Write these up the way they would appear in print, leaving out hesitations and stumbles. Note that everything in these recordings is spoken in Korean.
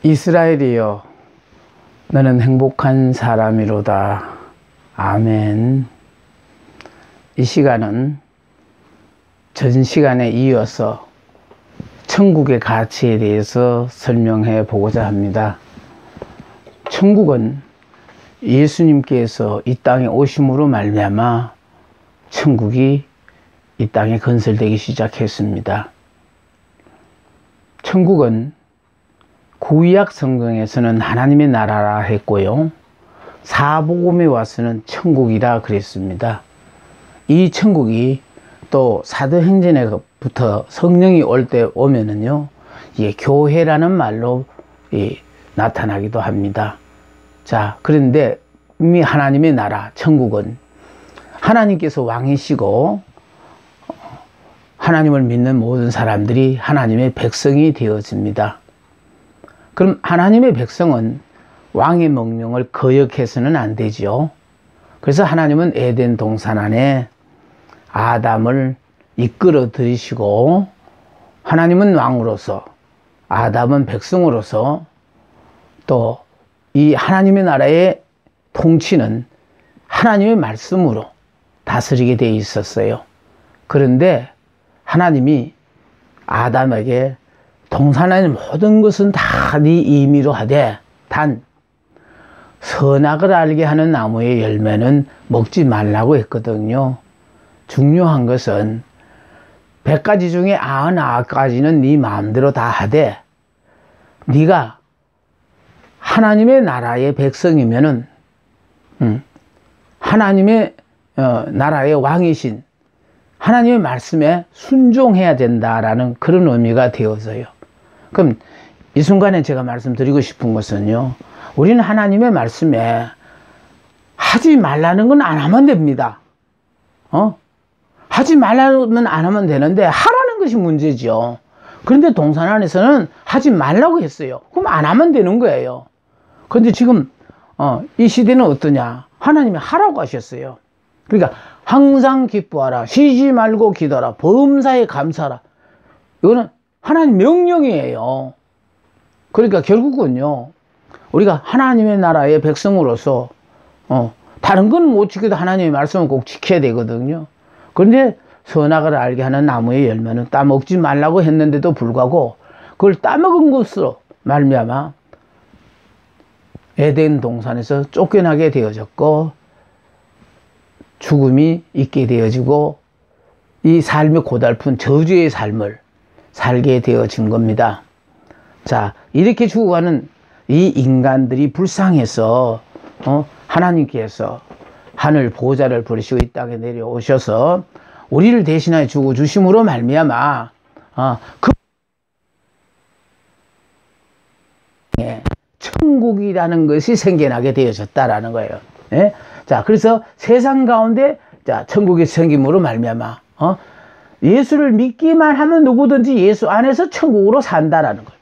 이스라엘이여, 너는 행복한 사람이로다. 아멘. 이 시간은 전 시간에 이어서 천국의 가치에 대해서 설명해 보고자 합니다. 천국은 예수님께서 이 땅에 오심으로 말미암아 천국이 이 땅에 건설되기 시작했습니다. 천국은 구약 성경에서는 하나님의 나라라 했고요, 사복음에 와서는 천국이라 그랬습니다. 이 천국이 또 사도행전에부터 성령이 올 때 오면은요, 교회라는 말로 나타나기도 합니다. 자, 그런데 이미 하나님의 나라 천국은 하나님께서 왕이시고 하나님을 믿는 모든 사람들이 하나님의 백성이 되어집니다. 그럼 하나님의 백성은 왕의 명령을 거역해서는 안 되죠. 그래서 하나님은 에덴 동산 안에 아담을 이끌어 들이시고, 하나님은 왕으로서 아담은 백성으로서 또 이 하나님의 나라의 통치는 하나님의 말씀으로 다스리게 되어 있었어요. 그런데 하나님이 아담에게 동산 안의 모든 것은 다 네 임의로 하되 단 선악을 알게 하는 나무의 열매는 먹지 말라고 했거든요. 중요한 것은 100가지 중에 99가지는 네 마음대로 다 하되, 네가 하나님의 나라의 백성이면은 하나님의 나라의 왕이신 하나님의 말씀에 순종해야 된다라는 그런 의미가 되어서요. 그럼 이 순간에 제가 말씀드리고 싶은 것은요, 우리는 하나님의 말씀에 하지 말라는 건 안 하면 됩니다. 하지 말라면 안 하면 되는데 하라는 것이 문제죠. 그런데 동산 안에서는 하지 말라고 했어요. 그럼 안 하면 되는 거예요. 그런데 지금 이 시대는 어떠냐? 하나님이 하라고 하셨어요. 그러니까 항상 기뻐하라, 쉬지 말고 기도하라, 범사에 감사하라. 이거는 하나님 명령이에요. 그러니까 결국은요, 우리가 하나님의 나라의 백성으로서 다른 건 못 지켜도 하나님의 말씀은 꼭 지켜야 되거든요. 그런데 선악을 알게 하는 나무의 열매는 따먹지 말라고 했는데도 불구하고 그걸 따먹은 것으로 말미암아 에덴 동산에서 쫓겨나게 되어졌고 죽음이 있게 되어지고 이 삶이 고달픈 저주의 삶을 살게 되어진 겁니다. 자, 이렇게 죽어가는 이 인간들이 불쌍해서 하나님께서 하늘 보좌를 버리시고 이 땅에 내려오셔서 우리를 대신하여 주고 주심으로 말미암아 천국이라는 것이 생겨나게 되어졌다라는 거예요. 예? 자, 그래서 세상 가운데 천국이 생김으로 말미암아 예수를 믿기만 하면 누구든지 예수 안에서 천국으로 산다라는 거예요.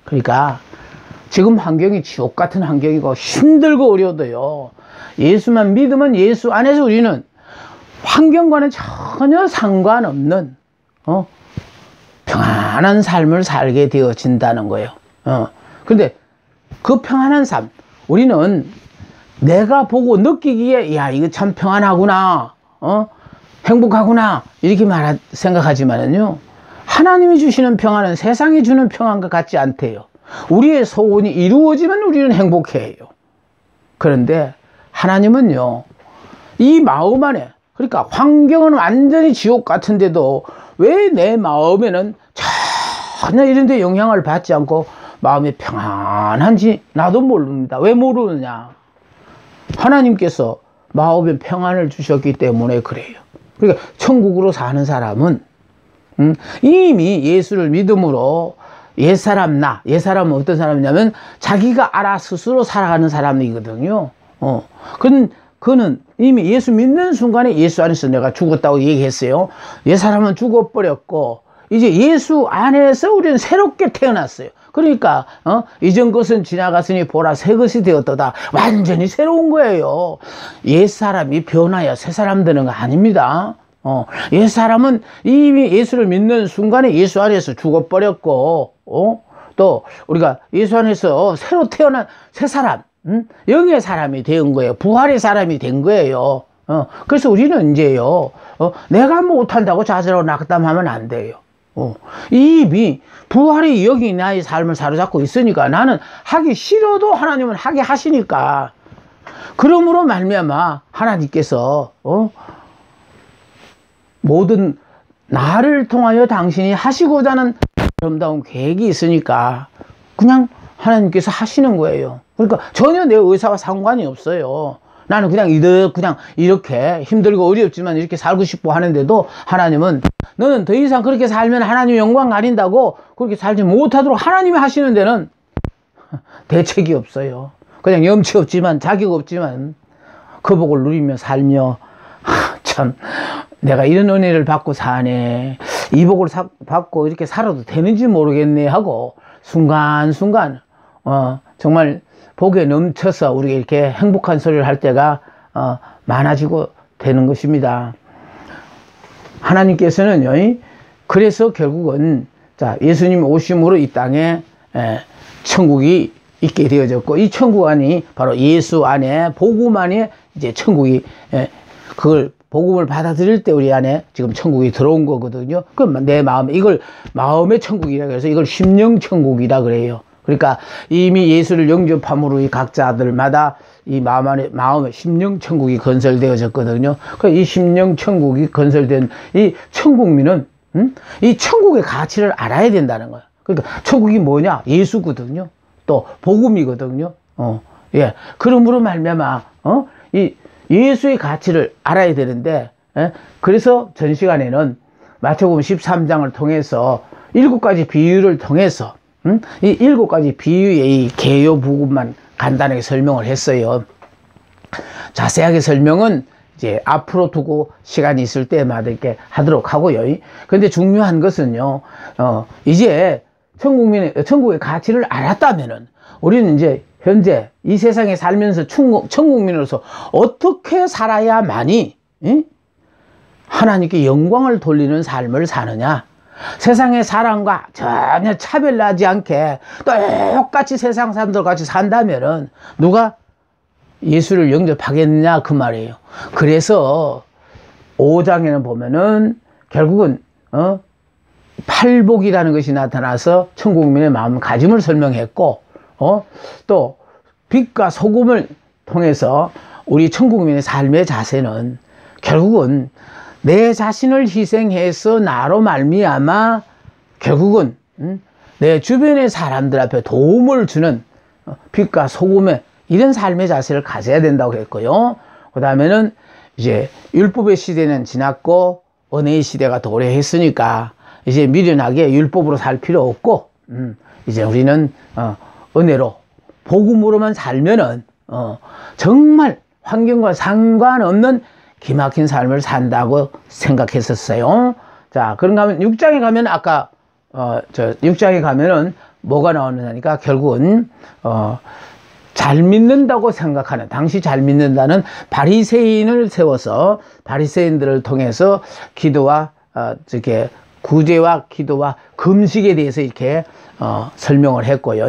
그러니까 지금 환경이 지옥 같은 환경이고 힘들고 어려워도요, 예수만 믿으면 예수 안에서 우리는 환경과는 전혀 상관없는 평안한 삶을 살게 되어진다는 거예요. 근데 그 평안한 삶, 우리는 내가 보고 느끼기에 야, 이거 참 평안하구나, 행복하구나, 이렇게 생각하지만은요, 하나님이 주시는 평안은 세상이 주는 평안과 같지 않대요. 우리의 소원이 이루어지면 우리는 행복해요. 그런데 하나님은요, 이 마음 안에, 그러니까 환경은 완전히 지옥 같은데도 왜 내 마음에는 전혀 이런 데 영향을 받지 않고 마음이 평안한지 나도 모릅니다. 왜 모르느냐? 하나님께서 마음에 평안을 주셨기 때문에 그래요. 그러니까 천국으로 사는 사람은 이미 예수를 믿음으로 옛사람은 어떤 사람이냐면 자기가 알아 스스로 살아가는 사람이거든요. 그는 이미 예수 믿는 순간에 예수 안에서 내가 죽었다고 얘기했어요. 옛사람은 죽어버렸고 이제 예수 안에서 우리는 새롭게 태어났어요. 그러니까 이전 것은 지나갔으니 보라 새 것이 되었도다. 완전히 새로운 거예요. 옛사람이 변하여 새사람 되는 거 아닙니다. 옛사람은 이미 예수를 믿는 순간에 예수 안에서 죽어버렸고 또 우리가 예수 안에서 새로 태어난 새 사람, 영의 사람이 된 거예요. 부활의 사람이 된 거예요. 그래서 우리는 이제요, 내가 못한다고 자세로 낙담하면 안 돼요. 이미 부활의 영이 나의 삶을 사로잡고 있으니까 나는 하기 싫어도 하나님은 하게 하시니까, 그러므로 말미암아 하나님께서 모든 나를 통하여 당신이 하시고자 하는 아름다운 계획이 있으니까 그냥 하나님께서 하시는 거예요. 그러니까 전혀 내 의사와 상관이 없어요. 나는 그냥 이렇게 힘들고 어렵지만 이렇게 살고 싶고 하는데도 하나님은 너는 더 이상 그렇게 살면 하나님 영광 가린다고 그렇게 살지 못하도록 하나님이 하시는 데는 대책이 없어요. 그냥 염치 없지만 자격 없지만 그 복을 누리며 살며, 참 내가 이런 은혜를 받고 사네, 이 복을 받고 이렇게 살아도 되는지 모르겠네 하고 순간순간 정말 복에 넘쳐서 우리가 이렇게 행복한 소리를 할 때가 많아지고 되는 것입니다. 하나님께서는요, 그래서 결국은 자, 예수님 오심으로 이 땅에 천국이 있게 되어졌고, 이 천국 안이 바로 예수 안에, 복음 안에 이제 천국이, 그걸 복음을 받아들일 때 우리 안에 지금 천국이 들어온 거거든요. 그럼 내 마음, 이걸 마음의 천국이라 그래서 이걸 심령 천국이라 그래요. 그러니까 이미 예수를 영접함으로 이 각자들마다 이 마음의 심령 천국이 건설되어졌거든요. 이 심령 천국이 건설된 이 천국민은 이 천국의 가치를 알아야 된다는 거예요. 그러니까 천국이 뭐냐? 예수거든요. 또 복음이거든요. 예. 그러므로 말미암아 이 예수의 가치를 알아야 되는데, 그래서 전 시간에는 마태복음 13장을 통해서 7가지 비유를 통해서 이 7가지 비유의 이 개요 부분만 간단하게 설명을 했어요. 자세하게 설명은 이제 앞으로 두고 시간이 있을 때마다 이렇게 하도록 하고요. 근데 중요한 것은요, 이제 천국의 가치를 알았다면은 우리는 이제 현재 이 세상에 살면서 천국민으로서 어떻게 살아야만이 하나님께 영광을 돌리는 삶을 사느냐, 세상의 사람과 전혀 차별나지 않게 똑같이 세상 사람들 같이 산다면은 누가 예수를 영접하겠느냐 그 말이에요. 그래서 5장에는 보면은 결국은 팔복이라는 것이 나타나서 천국민의 마음가짐을 설명했고, 또 빛과 소금을 통해서 우리 천국민의 삶의 자세는 결국은 내 자신을 희생해서 나로 말미암아 결국은 내 주변의 사람들 앞에 도움을 주는 빛과 소금의 이런 삶의 자세를 가져야 된다고 했고요. 그 다음에는 이제 율법의 시대는 지났고 은혜의 시대가 도래했으니까 이제 미련하게 율법으로 살 필요 없고 이제 우리는 은혜로 복음으로만 살면은 정말 환경과 상관없는 기막힌 삶을 산다고 생각했었어요. 자, 그런가 하면 6장에 가면 아까 6장에 가면은 뭐가 나오느냐니까 결국은 잘 믿는다고 생각하는, 당시 잘 믿는다는 바리새인을 세워서 바리새인들을 통해서 기도와 이렇게 구제와 기도와 금식에 대해서 이렇게 설명을 했고요.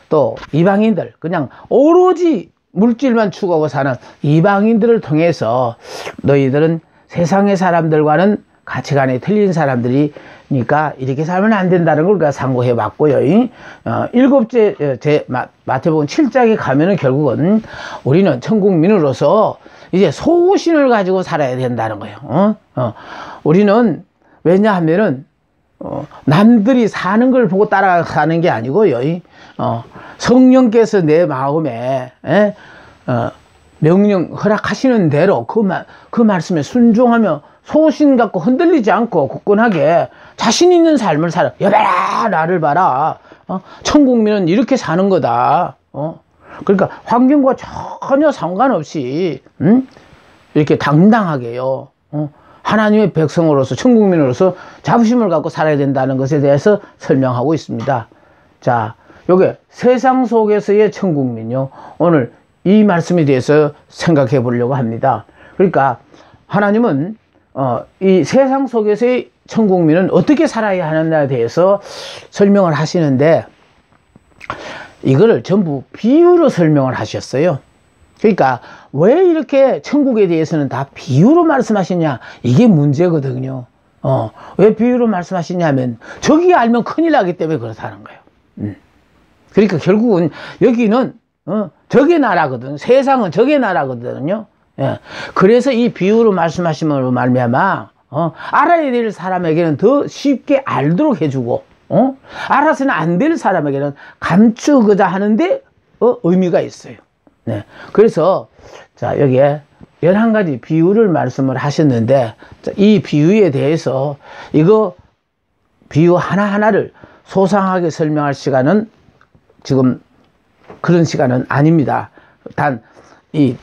또 이방인들, 그냥 오로지 물질만 추구하고 사는 이방인들을 통해서 너희들은 세상의 사람들과는 가치관이 틀린 사람들이니까 이렇게 살면 안 된다는 걸 우리가 상고해 봤고요. 7째 마태복음 7장에 가면은 결국은 우리는 천국민으로서 이제 소신을 가지고 살아야 된다는 거예요. 우리는 왜냐하면은 남들이 사는 걸 보고 따라가는 게 아니고요. 성령께서 내 마음에 명령 허락하시는 대로 그 말씀에 순종하며 소신 갖고 흔들리지 않고 굳건하게 자신 있는 삶을 살아. 여봐라, 나를 봐라. 천국민은 이렇게 사는 거다. 그러니까 환경과 전혀 상관없이 이렇게 당당하게요. 하나님의 백성으로서, 천국민으로서 자부심을 갖고 살아야 된다는 것에 대해서 설명하고 있습니다. 자, 요게 세상 속에서의 천국민요. 오늘 이 말씀에 대해서 생각해 보려고 합니다. 그러니까 하나님은 이 세상 속에서의 천국민은 어떻게 살아야 하느냐에 대해서 설명을 하시는데, 이거를 전부 비유로 설명을 하셨어요. 그러니까 왜 이렇게 천국에 대해서는 다 비유로 말씀하시냐, 이게 문제거든요. 왜 비유로 말씀하시냐면 저기 알면 큰일 나기 때문에 그렇다는 거예요. 그러니까 결국은 여기는 적의 나라거든. 세상은 적의 나라거든요. 예. 그래서 이 비유로 말씀하심으로 말미암아 알아야 될 사람에게는 더 쉽게 알도록 해주고, 알아서는 안 될 사람에게는 감추고자 하는데 의미가 있어요. 네. 그래서 자, 여기에 11가지 비유를 말씀을 하셨는데, 자, 이 비유에 대해서 이거 비유 하나하나를 소상하게 설명할 시간은 지금 그런 시간은 아닙니다. 단 이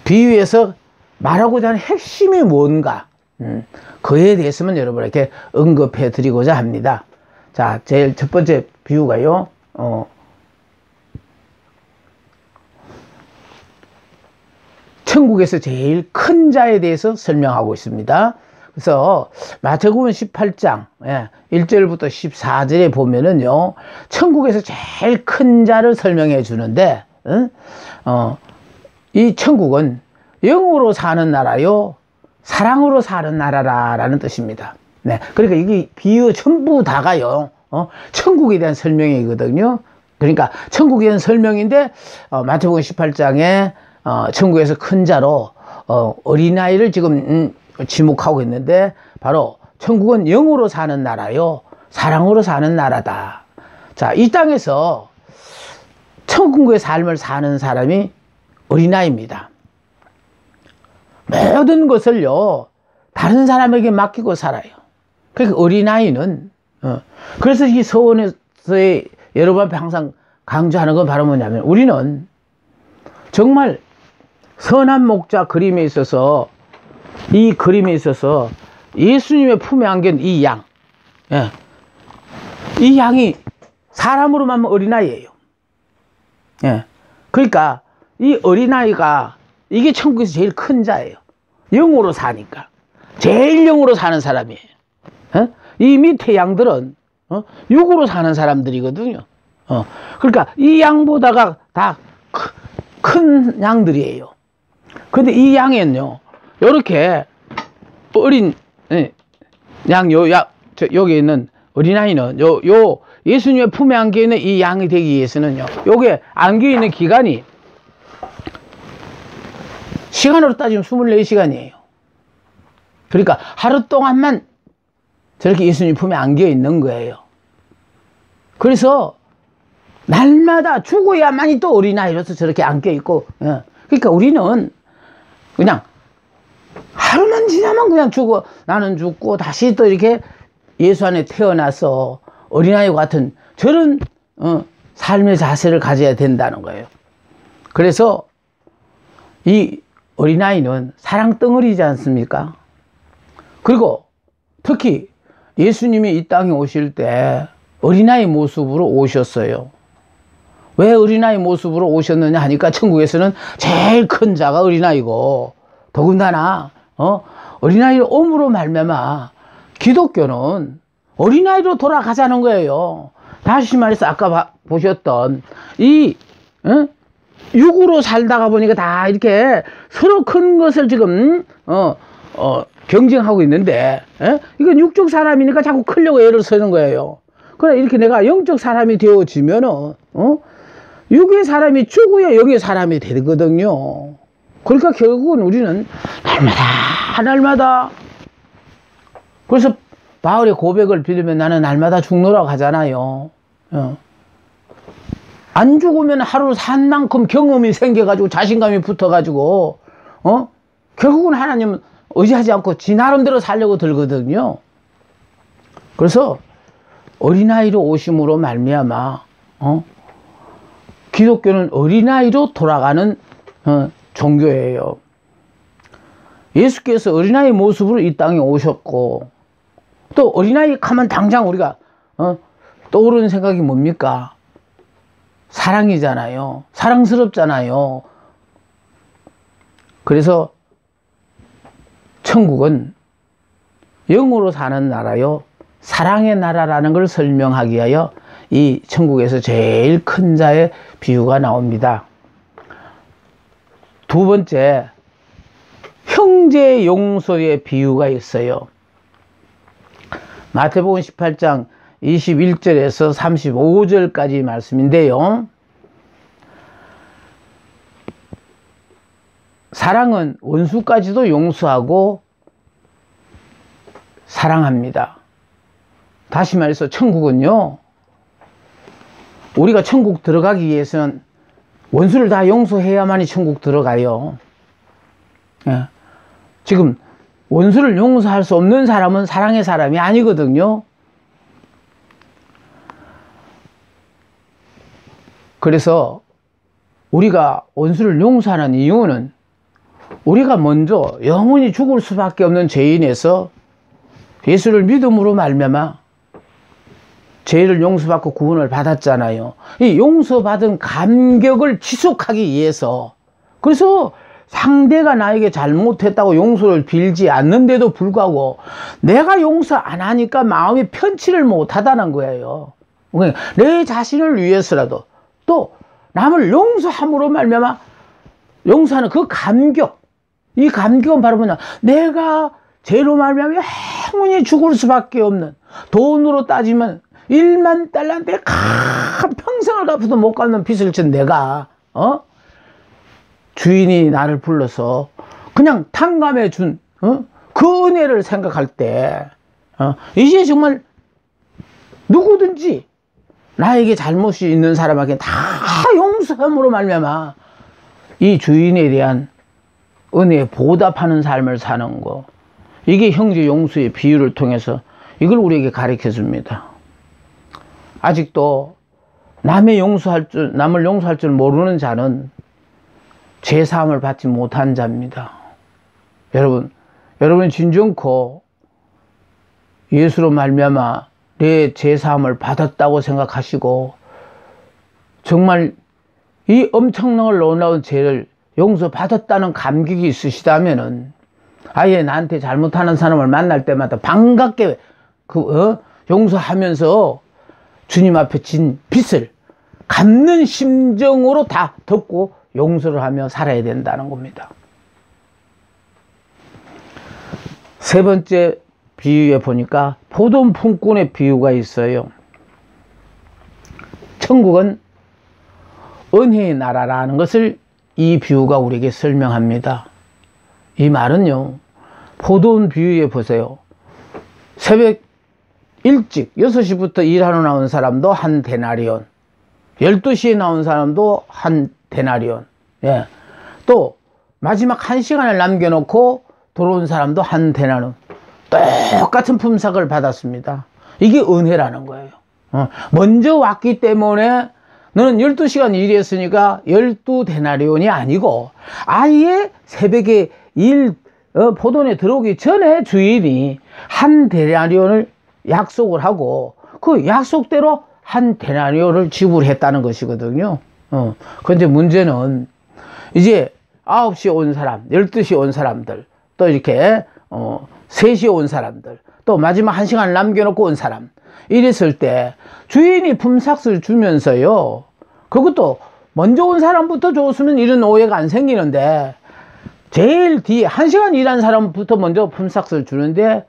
비유에서 말하고자 하는 핵심이 뭔가, 그에 대해서만 여러분에게 언급해 드리고자 합니다. 자, 제일 첫 번째 비유가요, 천국에서 제일 큰 자에 대해서 설명하고 있습니다. 그래서 마태복음 18장 1절부터 14절에 보면은요, 천국에서 제일 큰 자를 설명해 주는데, 이 천국은 영으로 사는 나라요, 사랑으로 사는 나라라는 뜻입니다. 네, 그러니까 이게 비유 전부 다가요, 천국에 대한 설명이거든요. 그러니까 천국에 대한 설명인데, 마태복음 18장에 천국에서 큰 자로 어린아이를 지금 지목하고 있는데, 바로 천국은 영으로 사는 나라요, 사랑으로 사는 나라다. 자, 이 땅에서 천국의 삶을 사는 사람이 어린아이입니다. 모든 것을요 다른 사람에게 맡기고 살아요. 그러니까 어린아이는 그래서 이 서원에서의 여러분 앞에 항상 강조하는 건 바로 뭐냐면, 우리는 정말 선한 목자 그림에 있어서, 이 그림에 있어서 예수님의 품에 안긴 이 양, 이 양이 사람으로 말하면 어린아이예요. 그러니까 이 어린아이가 이게 천국에서 제일 큰 자예요. 영으로 사니까 제일 영으로 사는 사람이에요. 이 밑에 양들은 육으로 사는 사람들이거든요. 그러니까 이 양보다가 다 큰 양들이에요. 근데 이 양에는요, 요렇게 어린 양, 여기 있는 어린아이는 요 예수님의 품에 안겨 있는 이 양이 되기 위해서는요, 요게 안겨 있는 기간이 시간으로 따지면 24시간이에요. 그러니까 하루 동안만 저렇게 예수님 품에 안겨 있는 거예요. 그래서 날마다 죽어야만이 또 어린아이로서 저렇게 안겨 있고, 그러니까 우리는 그냥 하루만 지나면 그냥 죽어, 나는 죽고 다시 또 이렇게 예수 안에 태어나서 어린아이 같은 저런 삶의 자세를 가져야 된다는 거예요. 그래서 이 어린아이는 사랑 덩어리지 않습니까? 그리고 특히 예수님이 이 땅에 오실 때 어린아이 모습으로 오셨어요. 왜 어린아이 모습으로 오셨느냐 하니까, 천국에서는 제일 큰 자가 어린아이고, 더군다나 어린아이를 옴으로 말미암아 기독교는 어린아이로 돌아가자는 거예요. 다시 말해서 아까 보셨던 이 육으로 살다가 보니까 다 이렇게 서로 큰 것을 지금 경쟁하고 있는데, 이건 육적 사람이니까 자꾸 크려고 애를 쓰는 거예요. 그래, 이렇게 내가 영적 사람이 되어지면은 육의 사람이 죽어야 영의 사람이 되거든요. 그러니까 결국은 우리는 날마다 그래서 바울의 고백을 빌리면 나는 날마다 죽노라고 하잖아요. 안 죽으면 하루 산 만큼 경험이 생겨가지고 자신감이 붙어가지고 결국은 하나님 의지하지 않고 지 나름대로 살려고 들거든요. 그래서 어린아이로 오심으로 말미암아 기독교는 어린아이로 돌아가는 종교예요. 예수께서 어린아이 모습으로 이 땅에 오셨고, 또 어린아이 가면 당장 우리가 떠오르는 생각이 뭡니까? 사랑이잖아요. 사랑스럽잖아요. 그래서 천국은 영으로 사는 나라요, 사랑의 나라라는 걸 설명하기 위하여 이 천국에서 제일 큰 자의 비유가 나옵니다. 두 번째, 형제 용서의 비유가 있어요. 마태복음 18장 21절에서 35절까지 말씀인데요. 사랑은 원수까지도 용서하고 사랑합니다. 다시 말해서 천국은요, 우리가 천국 들어가기 위해서는 원수를 다 용서해야만이 천국 들어가요. 예. 지금 원수를 용서할 수 없는 사람은 사랑의 사람이 아니거든요. 그래서 우리가 원수를 용서하는 이유는 우리가 먼저 영원히 죽을 수밖에 없는 죄인에서 예수를 믿음으로 말미암아 죄를 용서받고 구원을 받았잖아요. 이 용서받은 감격을 지속하기 위해서, 그래서 상대가 나에게 잘못했다고 용서를 빌지 않는데도 불구하고 내가 용서 안 하니까 마음이 편치를 못하다는 거예요. 내 자신을 위해서라도 또 남을 용서함으로 말미암아 용서하는 그 감격, 이 감격은 바로 뭐냐, 내가 죄로 말미암아 영원히 죽을 수밖에 없는, 돈으로 따지면 1만 달러인데 평생을 갚아도 못 갚는 빚을 진 내가 주인이 나를 불러서 그냥 탕감해 준 그 은혜를 생각할 때 이제 정말 누구든지 나에게 잘못이 있는 사람에게 다 용서함으로 말미암아 이 주인에 대한 은혜에 보답하는 삶을 사는 거, 이게 형제 용서의 비유를 통해서 이걸 우리에게 가르쳐 줍니다. 아직도 남을 용서할 줄 모르는 자는 죄사함을 받지 못한 자입니다. 여러분 진정코 예수로 말미암아 내 죄사함을 받았다고 생각하시고 정말 이 엄청난 놀라운 죄를 용서받았다는 감격이 있으시다면은 아예 나한테 잘못하는 사람을 만날 때마다 반갑게 용서하면서 주님 앞에 진 빚을 갚는 심정으로 다 덮고 용서를 하며 살아야 된다는 겁니다. 세 번째 비유에 보니까 포도 품꾼의 비유가 있어요. 천국은 은혜의 나라라는 것을 이 비유가 우리에게 설명합니다. 이 말은요, 포도원 비유에 보세요. 새벽 일찍 6시부터 일하러 나온 사람도 한 데나리온, 12시에 나온 사람도 한 데나리온, 예. 또 마지막 1시간을 남겨놓고 들어온 사람도 한 데나리온, 똑같은 품삯을 받았습니다. 이게 은혜라는 거예요. 먼저 왔기 때문에 너는 12시간 일했으니까 12데나리온이 아니고 아예 새벽에 포도원에 들어오기 전에 주인이 한 데나리온을 약속을 하고 그 약속대로 한 데나리온을 지불했다는 것이거든요. 그런데 문제는 이제 9시에 온 사람, 12시에 온 사람들, 또 이렇게 3시에 온 사람들, 또 마지막 1시간을 남겨놓고 온 사람, 이랬을 때 주인이 품삯을 주면서요, 그것도 먼저 온 사람부터 줬으면 이런 오해가 안 생기는데 제일 뒤에 1시간 일한 사람부터 먼저 품삯을 주는데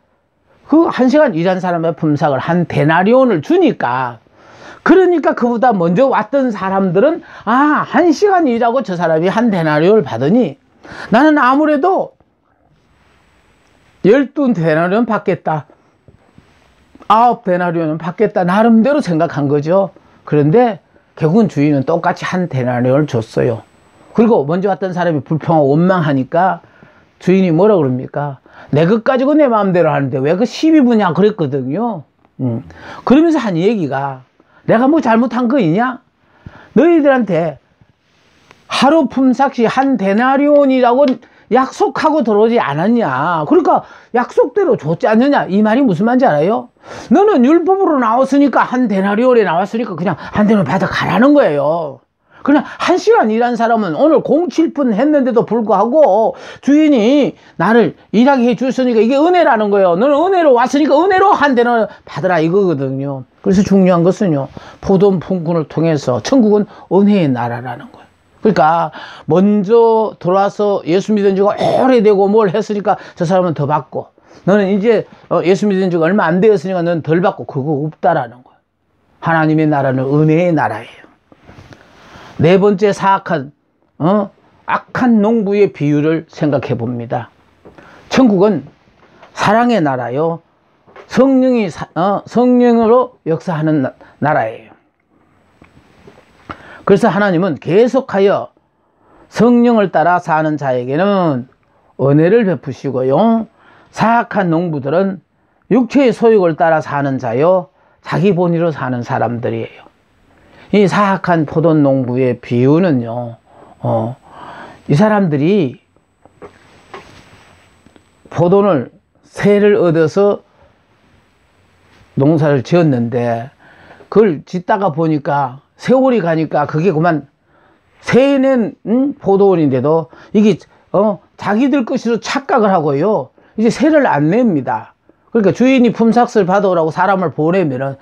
그 1시간 일한 사람의 품삯을 한 데나리온을 주니까, 그러니까 그보다 먼저 왔던 사람들은 1시간 일하고 저 사람이 한 데나리온을 받으니 나는 아무래도 12데나리온 받겠다, 9데나리온은 받겠다, 나름대로 생각한 거죠. 그런데 결국은 주인은 똑같이 한 데나리온을 줬어요. 그리고 먼저 왔던 사람이 불평하고 원망하니까 주인이 뭐라 그럽니까? 내 것 가지고 내 마음대로 하는데 왜 그 시비 부냐 그랬거든요. 그러면서 한 얘기가, 내가 뭐 잘못한 거 있냐? 너희들한테 하루 품삯이 한 데나리온이라고 약속하고 들어오지 않았냐? 그러니까 약속대로 줬지 않느냐? 이 말이 무슨 말인지 알아요? 너는 율법으로 나왔으니까 한 데나리온에 나왔으니까 그냥 한 데나리온 받아 가라는 거예요. 그냥 1시간 일한 사람은 오늘 07분 했는데도 불구하고 주인이 나를 일하게 해줬으니까 이게 은혜라는 거예요. 너는 은혜로 왔으니까 은혜로 한 대는 받으라 이거거든요. 그래서 중요한 것은요, 포도원 품꾼을 통해서 천국은 은혜의 나라라는 거예요. 그러니까 먼저 들어와서 예수 믿은 지가 오래되고 뭘 했으니까 저 사람은 더 받고, 너는 이제 예수 믿은 지가 얼마 안 되었으니까 너는 덜 받고, 그거 없다라는 거예요. 하나님의 나라는 은혜의 나라예요. 네 번째 사악한 악한 농부의 비유를 생각해 봅니다. 천국은 사랑의 나라요, 성령으로 역사하는 나라예요. 그래서 하나님은 계속하여 성령을 따라 사는 자에게는 은혜를 베푸시고요, 사악한 농부들은 육체의 소욕을 따라 사는 자요, 자기 본의로 사는 사람들이에요. 이 사악한 포도원 농부의 비유는요, 이 사람들이 포도원을 새를 얻어서 농사를 지었는데, 그걸 짓다가 보니까 세월이 가니까 그게 그만 새낸 포도원인데도 이게 자기들 것으로 착각을 하고요, 이제 새를 안 냅니다. 그러니까 주인이 품삯을 받아오라고 사람을 보내면은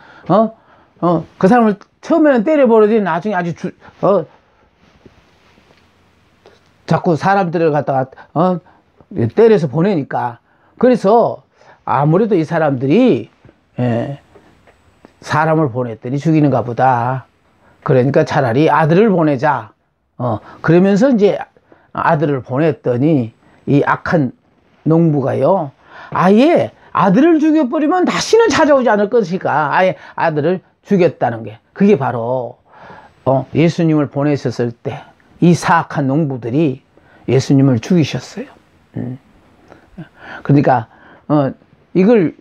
그 사람을 처음에는 때려버리더니 나중에 아주 자꾸 사람들을 갖다가 때려서 보내니까, 그래서 아무래도 이 사람들이 사람을 보냈더니 죽이는가 보다. 그러니까 차라리 아들을 보내자. 그러면서 이제 아들을 보냈더니 이 악한 농부가요, 아예 아들을 죽여버리면 다시는 찾아오지 않을 것이니까 아예 아들을 죽였다는 게, 그게 바로 예수님을 보내셨을 때 이 사악한 농부들이 예수님을 죽이셨어요. 그러니까 이걸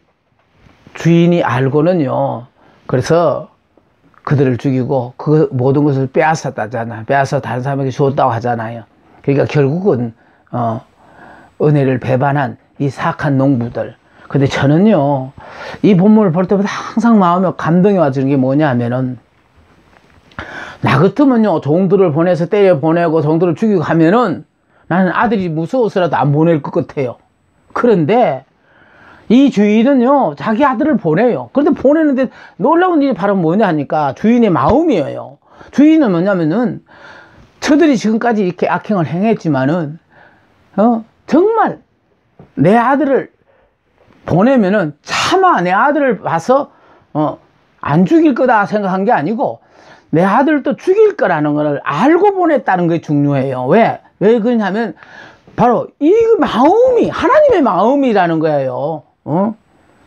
주인이 알고는요, 그래서 그들을 죽이고 그 모든 것을 빼앗았다잖아. 빼앗아 다른 사람에게 줬다고 하잖아요. 그러니까 결국은 은혜를 배반한 이 사악한 농부들. 근데 저는요, 이 본문을 볼 때마다 항상 마음에 감동이 와지는 게 뭐냐 하면은, 나 같으면요, 종들을 보내서 때려 보내고 종들을 죽이고 하면은 나는 아들이 무서워서라도 안 보낼 것 같아요. 그런데 이 주인은요, 자기 아들을 보내요. 그런데 보내는데 놀라운 일이 바로 뭐냐 하니까 주인의 마음이에요. 주인은 뭐냐면은, 저들이 지금까지 이렇게 악행을 행했지만은 정말 내 아들을 보내면은 차마 내 아들을 봐서 안 죽일 거다 생각한 게 아니고, 내 아들을 또 죽일 거라는 걸 알고 보냈다는 게 중요해요. 왜 그러냐면 바로 이 마음이 하나님의 마음이라는 거예요.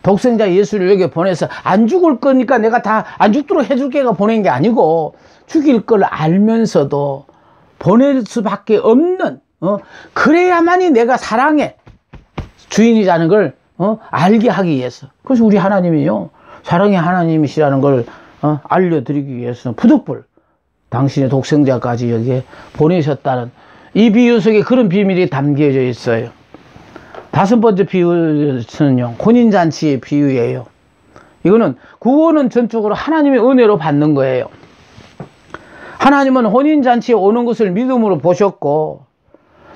독생자 예수를 여기 보내서 안 죽을 거니까 내가 다 안 죽도록 해줄게가 보낸 게 아니고, 죽일 걸 알면서도 보낼 수밖에 없는, 그래야만이 내가 사랑의 주인이라는 걸 알게 하기 위해서. 그래서 우리 하나님이요, 사랑의 하나님이시라는 걸 알려드리기 위해서 부득불 당신의 독생자까지 여기에 보내셨다는 이 비유 속에 그런 비밀이 담겨져 있어요. 다섯 번째 비유는요, 혼인잔치의 비유예요. 이거는 구원은 전적으로 하나님의 은혜로 받는 거예요. 하나님은 혼인잔치에 오는 것을 믿음으로 보셨고,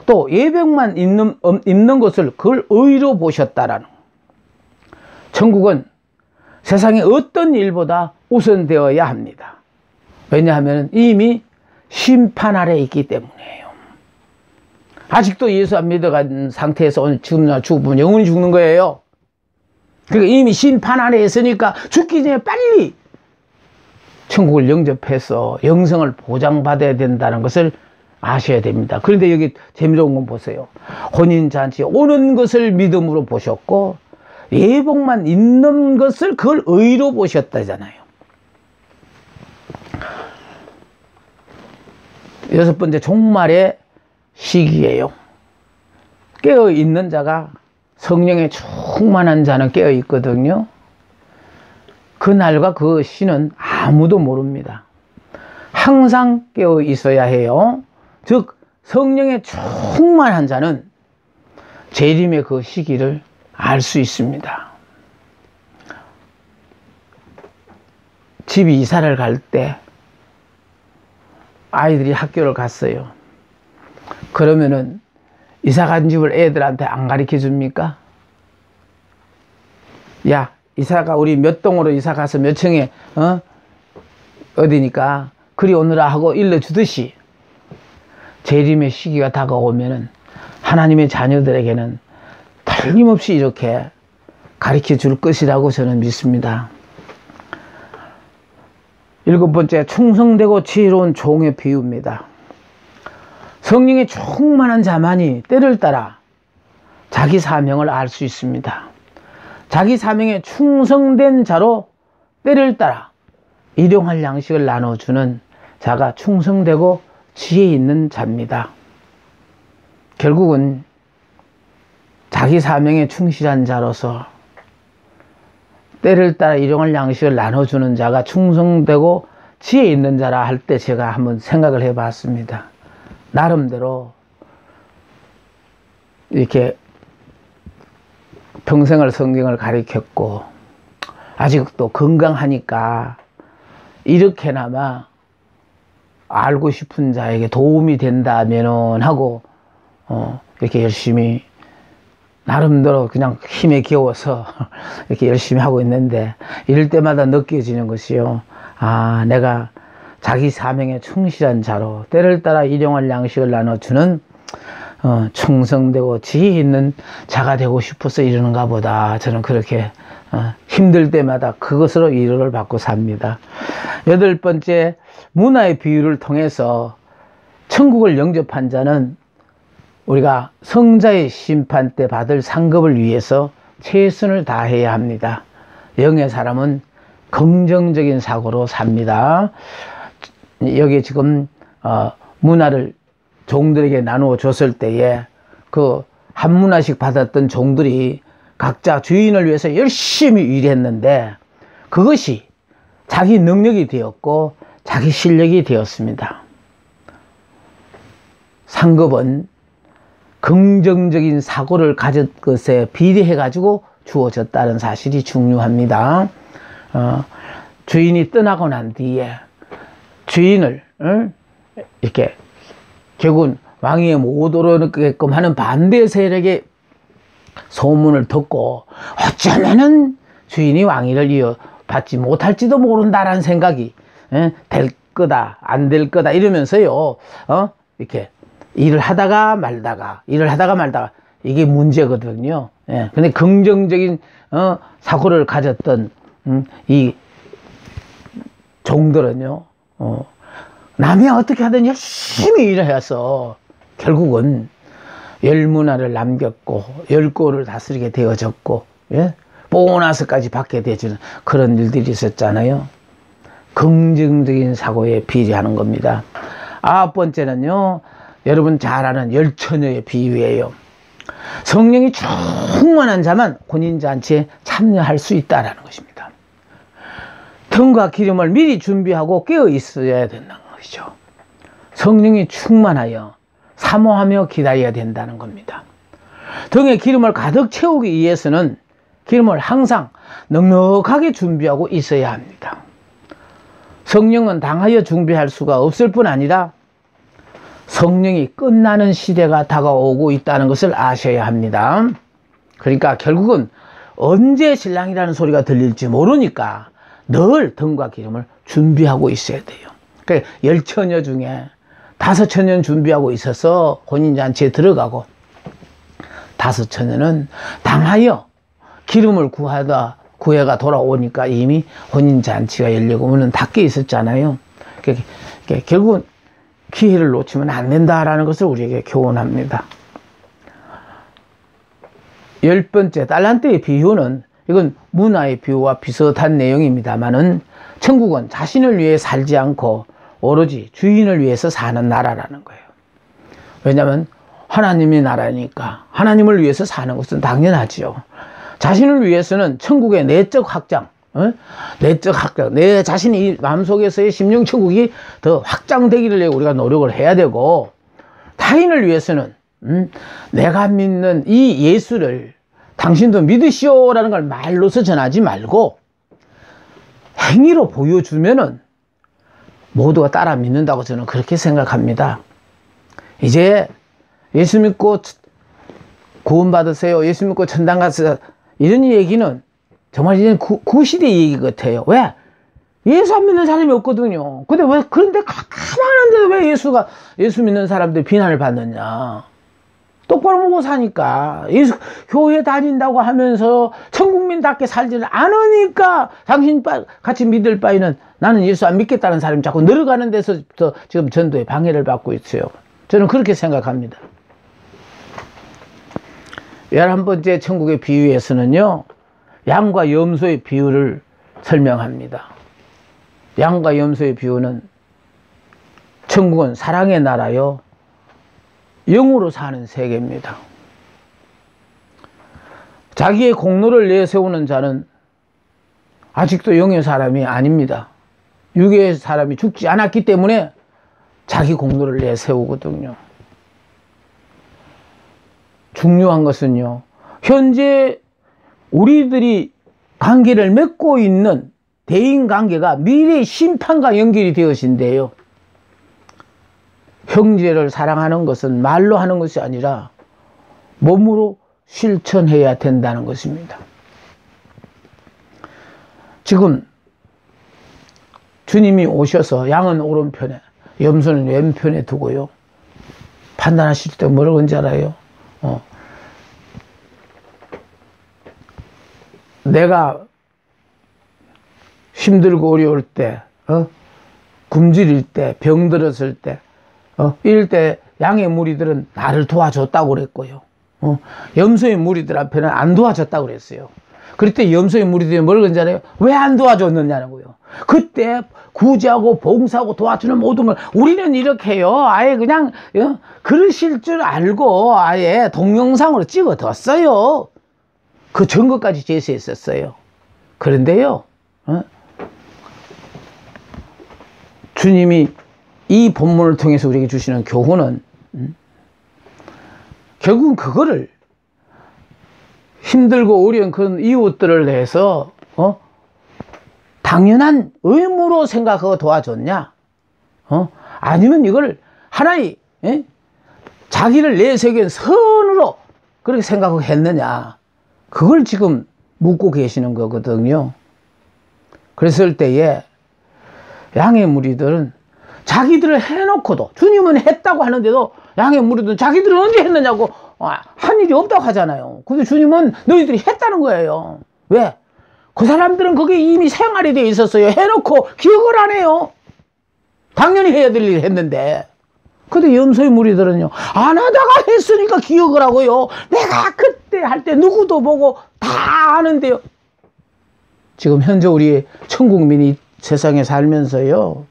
또 예배만 입는 것을 그걸 의로 보셨다라는 거예요. 천국은 세상의 어떤 일보다 우선되어야 합니다. 왜냐하면 이미 심판 아래 있기 때문이에요. 아직도 예수 안 믿어간 상태에서 오늘 지금 죽으면 영원히 죽는 거예요. 그러니까 이미 심판 아래 있으니까 죽기 전에 빨리 천국을 영접해서 영생을 보장받아야 된다는 것을 아셔야 됩니다. 그런데 여기 재미로운 건 보세요. 혼인잔치에 오는 것을 믿음으로 보셨고, 예복만 있는 것을 그걸 의로 보셨다잖아요. 여섯 번째, 종말의 시기예요. 깨어있는 자가, 성령에 충만한 자는 깨어있거든요. 그날과 그 시는 아무도 모릅니다. 항상 깨어있어야 해요. 즉 성령에 충만한 자는 재림의 그 시기를 알 수 있습니다. 집이 이사를 갈 때 아이들이 학교를 갔어요. 그러면은 이사 간 집을 애들한테 안 가르쳐 줍니까? 야, 이사가 우리 몇 동으로 이사 가서 몇 층에 어디니까 그리 오느라 하고 일러주듯이 재림의 시기가 다가오면은 하나님의 자녀들에게는 틀림없이 이렇게 가르쳐 줄 것이라고 저는 믿습니다. 7번째, 충성되고 지혜로운 종의 비유입니다. 성령의 충만한 자만이 때를 따라 자기 사명을 알 수 있습니다. 자기 사명에 충성된 자로 때를 따라 일용할 양식을 나눠주는 자가 충성되고 지혜 있는 자입니다. 결국은 자기 사명에 충실한 자로서 때를 따라 일용할 양식을 나눠주는 자가 충성되고 지혜 있는 자라 할 때 제가 한번 생각을 해봤습니다. 나름대로 이렇게 평생을 성경을 가르쳤고 아직도 건강하니까 이렇게나마 알고 싶은 자에게 도움이 된다면 하고 이렇게 열심히 나름대로 그냥 힘에 겨워서 이렇게 열심히 하고 있는데 이럴 때마다 느껴지는 것이요. 아, 내가 자기 사명에 충실한 자로 때를 따라 일용할 양식을 나눠주는 충성되고 지혜 있는 자가 되고 싶어서 이러는가 보다. 저는 그렇게 힘들 때마다 그것으로 위로를 받고 삽니다. 8번째, 문화의 비유를 통해서 천국을 영접한 자는 우리가 성자의 심판 때 받을 상급을 위해서 최선을 다해야 합니다. 영의 사람은 긍정적인 사고로 삽니다. 여기 지금 문화를 종들에게 나누어 줬을 때에 그 한 문화씩 받았던 종들이 각자 주인을 위해서 열심히 일했는데 그것이 자기 능력이 되었고 자기 실력이 되었습니다. 상급은 긍정적인 사고를 가진 것에 비례해 가지고 주어졌다는 사실이 중요합니다. 주인이 떠나고 난 뒤에 주인을 이렇게 결국은 왕위에 못 오르게끔 하는 반대 세력의 소문을 듣고 어쩌면은 주인이 왕위를 이어받지 못할지도 모른다라는 생각이 될 거다 안 될 거다 이러면서요 이렇게 일을 하다가 말다가 이게 문제거든요. 근데 긍정적인 사고를 가졌던 이 종들은요 남이 어떻게 하든 열심히 일을 해서 결국은 10문화를 남겼고 10고를 다스리게 되어졌고 보너스까지 받게 되어지는 그런 일들이 있었잖아요. 긍정적인 사고에 비례하는 겁니다. 9번째는요 여러분 잘 아는 열처녀의 비유예요. 성령이 충만한 자만 혼인잔치에 참여할 수 있다는 것입니다. 등과 기름을 미리 준비하고 깨어 있어야 된다는 것이죠. 성령이 충만하여 사모하며 기다려야 된다는 겁니다. 등에 기름을 가득 채우기 위해서는 기름을 항상 넉넉하게 준비하고 있어야 합니다. 성령은 당하여 준비할 수가 없을 뿐 아니라 성령이 끝나는 시대가 다가오고 있다는 것을 아셔야 합니다. 그러니까 결국은 언제 신랑이라는 소리가 들릴지 모르니까 늘 등과 기름을 준비하고 있어야 돼요. 그러니까 10처녀 중에 5처녀는 준비하고 있어서 혼인잔치에 들어가고 5처녀는 당하여 기름을 구해가 돌아오니까 이미 혼인잔치가 열리고 문은 닫혀 있었잖아요. 그러니까 결국은 기회를 놓치면 안 된다라는 것을 우리에게 교훈합니다. 10번째, 달란트의 비유는 이건 문화의 비유와 비슷한 내용입니다만은 천국은 자신을 위해 살지 않고 오로지 주인을 위해서 사는 나라라는 거예요. 왜냐하면 하나님의 나라니까 하나님을 위해서 사는 것은 당연하지요. 자신을 위해서는 천국의 내적 확장, 내 자신이 마음속에서의 심령 천국이 더 확장되기를 위해 우리가 노력을 해야 되고, 타인을 위해서는 내가 믿는 이 예수를 당신도 믿으시오라는 걸 말로서 전하지 말고 행위로 보여주면은 모두가 따라 믿는다고 저는 그렇게 생각합니다. 이제 예수 믿고 구원 받으세요, 예수 믿고 천당 가세요, 이런 얘기는 정말 이제 그 시대 얘기 같아요. 왜? 예수 안 믿는 사람이 없거든요. 근데 왜, 그런데 가만한데도 왜 예수 믿는 사람들 비난을 받느냐. 똑바로 보고 사니까. 교회 다닌다고 하면서 천국민답게 살지를 않으니까 당신 같이 믿을 바에는 나는 예수 안 믿겠다는 사람이 자꾸 늘어가는 데서부터 지금 전도에 방해를 받고 있어요. 저는 그렇게 생각합니다. 11번째 천국의 비유에서는요, 양과 염소의 비유를 설명합니다. 양과 염소의 비유는 천국은 사랑의 나라요, 영으로 사는 세계입니다. 자기의 공로를 내세우는 자는 아직도 영의 사람이 아닙니다. 육의 사람이 죽지 않았기 때문에 자기 공로를 내세우거든요. 중요한 것은요, 현재 우리들이 관계를 맺고 있는 대인관계가 미래의 심판과 연결이 되어진대요. 형제를 사랑하는 것은 말로 하는 것이 아니라 몸으로 실천해야 된다는 것입니다. 지금 주님이 오셔서 양은 오른편에, 염소는 왼편에 두고요, 판단하실 때 뭐라고 하는지 알아요? 내가 힘들고 어려울 때, 굶주릴 때, 병들었을 때, 이럴 때 양의 무리들은 나를 도와줬다고 그랬고요. 염소의 무리들 앞에는 안 도와줬다고 그랬어요. 그럴 때 염소의 무리들이 뭘 그러잖아요? 왜 안 도와줬느냐는 거예요. 그때 구제하고 봉사하고 도와주는 모든 걸 우리는 이렇게 해요. 아예 그냥 그러실 줄 알고 아예 동영상으로 찍어뒀어요. 그 증거까지 제시했었어요. 그런데요, 주님이 이 본문을 통해서 우리에게 주시는 교훈은 결국은 그거를 힘들고 어려운 그런 이웃들을 대해서 당연한 의무로 생각하고 도와줬냐, 아니면 이걸 하나의 자기를 내세운 선으로 그렇게 생각하고 했느냐, 그걸 지금 묻고 계시는 거거든요. 그랬을 때에 양의 무리들은 자기들을 해놓고도, 주님은 했다고 하는데도 양의 무리들은 자기들은 언제 했느냐고 한 일이 없다고 하잖아요. 근데 주님은 너희들이 했다는 거예요. 왜? 그 사람들은 거기에 이미 생활이 되어 있었어요. 해놓고 기억을 안 해요. 당연히 해야 될 일을 했는데. 근데 염소의 무리들은요, 안 하다가 했으니까 기억을 하고요, 내가 그때 할 때 누구도 보고 다 아는데요. 지금 현재 우리 천국민이 세상에 살면서요,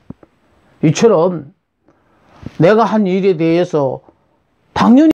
이처럼 내가 한 일에 대해서 당연히